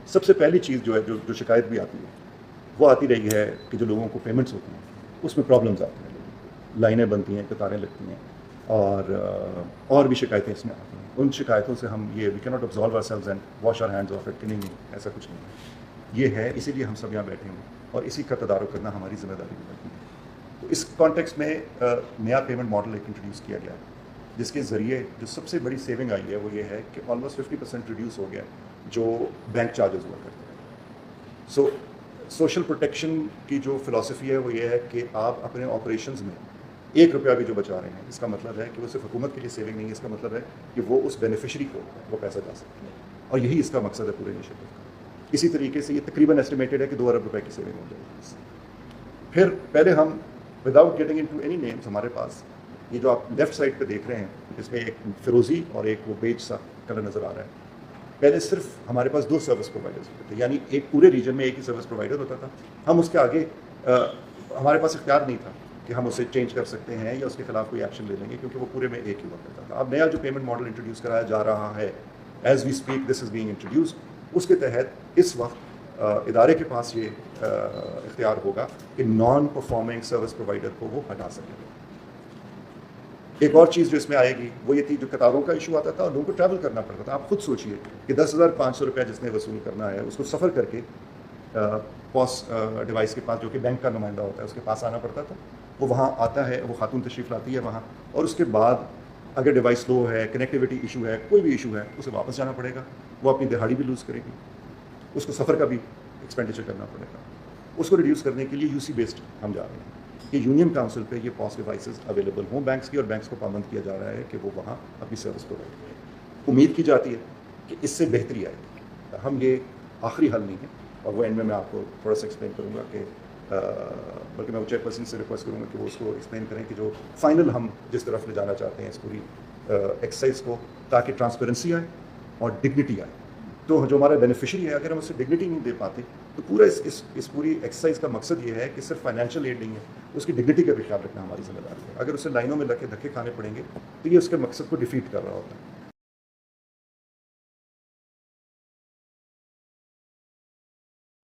सबसे पहली चीज़ जो है जो शिकायत भी आती है वो आती रही है कि जो लोगों को पेमेंट्स होती हैं उसमें प्रॉब्लम्स आती हैं, लाइनें बनती हैं, कतारें लगती हैं और भी शिकायतें इसमें आती हैं। उन शिकायतों से हम ये we can not absolve ourselves and wash our hands off it कि नहीं ऐसा कुछ नहीं है, ये है, इसीलिए हम सब यहाँ बैठे हैं और इसी का तदारुक करना हमारी जिम्मेदारी भी बनती है। तो इस कॉन्टेक्स्ट में नया पेमेंट मॉडल एक इंट्रोड्यूस किया गया है जिसके ज़रिए जो सबसे बड़ी सेविंग आई है वो ये है कि ऑलमोस्ट 50% रिड्यूस हो गया जो बैंक चार्जेस हुआ करते हैं। सो सोशल प्रोटेक्शन की जो फ़िलासफ़ी है वो ये है कि आप अपने ऑपरेशंस में ₹1 भी जो बचा रहे हैं, इसका मतलब है कि वो सिर्फ हुकूमत के लिए सेविंग नहीं है, इसका मतलब है कि वो उस बेनिफिशरी को वो पैसा जा सकता है और यही इसका मकसद है पूरे इनिशिएटिव का। इसी तरीके से ये तकरीबन एस्टिमेटेड है कि ₹2 अरब की सेविंग हो जाएगी। फिर पहले हम without getting into any names, हमारे पास ये जो आप लेफ्ट साइड पे देख रहे हैं इसमें एक फिरोजी और एक वो बेज सा कलर नज़र आ रहा है। पहले सिर्फ हमारे पास 2 सर्विस प्रोवाइडर्स होते थे, यानी एक पूरे रीजन में एक ही सर्विस प्रोवाइडर होता था। हम उसके आगे हमारे पास इख्तियार नहीं था कि हम उसे चेंज कर सकते हैं या उसके खिलाफ कोई एक्शन ले लेंगे, क्योंकि वो पूरे में एक ही हुआ करता था। अब नया जो पेमेंट मॉडल इंट्रोड्यूस कराया जा रहा है, as we speak this is being introduced, उसके तहत इस वक्त इदारे के पास ये इख्तियार होगा कि नॉन परफॉर्मिंग सर्विस प्रोवाइडर को वो हटा सकेंगे। एक और चीज़ जो इसमें आएगी वो ये थी, जो कतारों का इशू आता था और लोगों को ट्रैवल करना पड़ता था। आप खुद सोचिए कि 10,500 रुपया जिसने वसूल करना है उसको सफ़र करके पॉस डिवाइस के पास, जो कि बैंक का नुमाइंदा होता है, उसके पास आना पड़ता था। वो वहाँ आता है, वो खातून तशरीफ़ लाती है वहाँ, और उसके बाद अगर डिवाइस स्लो है, कनेक्टिविटी इशू है, कोई भी इशू है, उसे वापस जाना पड़ेगा। वो अपनी दिहाड़ी भी लूज़ करेगी, उसको सफ़र का भी एक्सपेंडिचर करना पड़ेगा। उसको रिड्यूस करने के लिए यूसी बेस्ड हम जा रहे हैं कि यूनियन काउंसिल पे ये पॉस डिवाइसेस अवेलेबल हों बैंक्स की, और बैंक्स को पाबंद किया जा रहा है कि वो वहाँ अपनी सर्विस प्रोवाइड करें। उम्मीद की जाती है कि इससे बेहतरी आएगी। हम ये आखिरी हल नहीं है, और वो एंड में मैं आपको थोड़ा सा एक्सप्लेन करूँगा कि बल्कि मैं चेयरपर्सन से रिक्वेस्ट करूँगा कि वो उसको एक्सप्लेन करें कि जो फाइनल हम जिस तरफ ले जाना चाहते हैं इस पूरी एक्सरसाइज को, ताकि ट्रांसपेरेंसी आए और डिग्निटी आए। तो जो हमारा बेनिफिशरी है, अगर हम उससे डिग्निटी नहीं दे पाते तो पूरा इस पूरी एक्सरसाइज का मकसद ये है कि सिर्फ फाइनेंशियल एड नहीं है, उसकी डिग्निटी का भी ख्याल रखना हमारी जिम्मेदारी है। अगर उसे लाइनों में लगे धक्के खाने पड़ेंगे तो ये उसके मकसद को डिफीट कर रहा होता है।